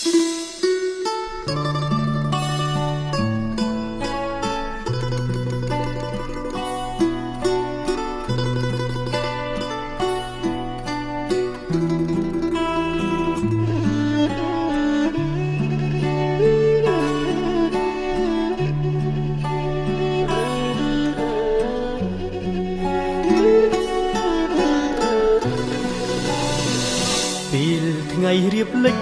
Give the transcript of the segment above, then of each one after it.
ពេលថ្ងៃរៀបលិច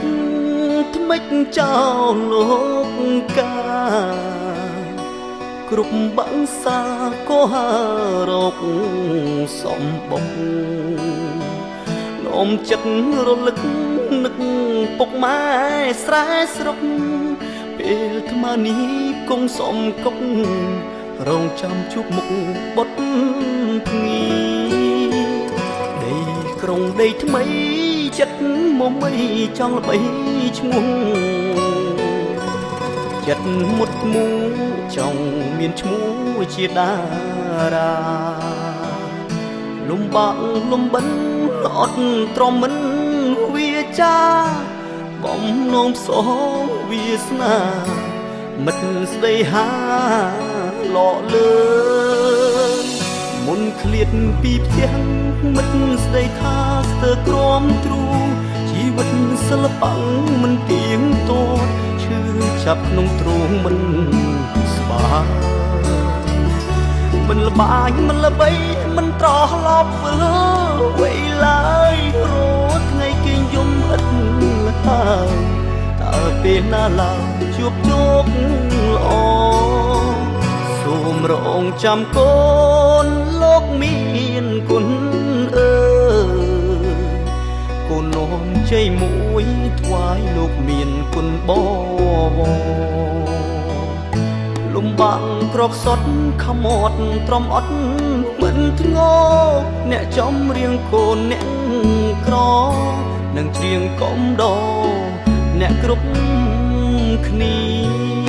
ថ្មិចចោលលោកកាគ្រប់បាំងសាក៏ហារកសំបុកនោមចិត្តរលឹកនឹកពុកម៉ែស្រែស្រុកពេលថ្មនេះគង់សំកុករងចាំជួបមុខបុតភ្ងីដីក្រុងដីថ្មីចិត្តមុំអីចង់ល្បីឈ្មោះចិត្តមុតមូចង់មានឈ្មោះជាតារាលំបាក់លំបិនអត់ទ្រាំមិនវាចាបំណងផ្សងវាសនាមិត្តស្ដីហាលក់លើមុនឃ្លាតពីផ្ទះមិត្តស្ដីថាស្ទើរក្រំទ្រូជីវិតសិល្បៈមិនទៀងទាត់ឈឺចាប់ក្នុងទ្រូងមិនស្បាមិនល្បាយមិនល្បីមិនត្រឡប់វេឡើយរត់ថ្ងៃគេងយំឥតឡើយតើពេលណាឡើងជួបជោគល្អសូមរងចាំកូនលោកមានគុណកូននោមជ័យមួយថ្វាយលោកមានគុណបវរលំបាំងក្រកសុតខមត់ទ្រាំអត់មិនធ្ងោអ្នកចំរៀងកូនអ្នកក្រនឹងច្រៀងកំដរអ្នកគ្រប់គ្នា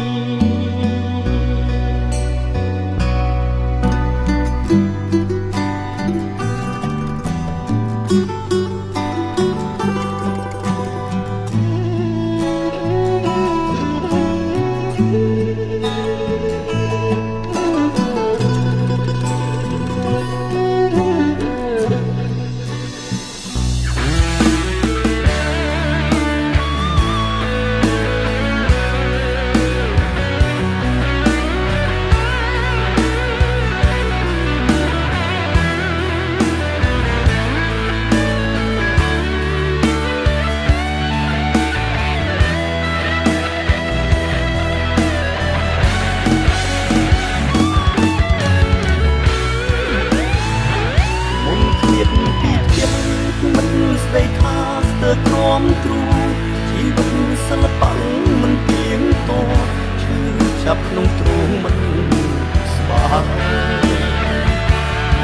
ស្ដីថាស្ទើរក្រំទ្រូជីវិតសិល្បៈមិនទៀងទាត់ឈឺចាប់ក្នុងទ្រូងមិនស្បា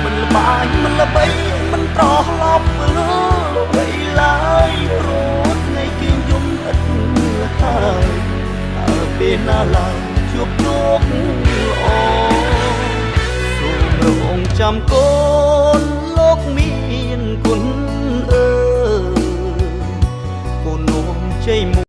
មិនល្បាយមិនល្បីមិនត្រឡប់វេឡើយរត់ថ្ងៃគេងយំឥតហើយតើពេលណាឡើងជួបជោគល្អសូមរងចាំកូនលោកមានគុណកូននោមជ័យ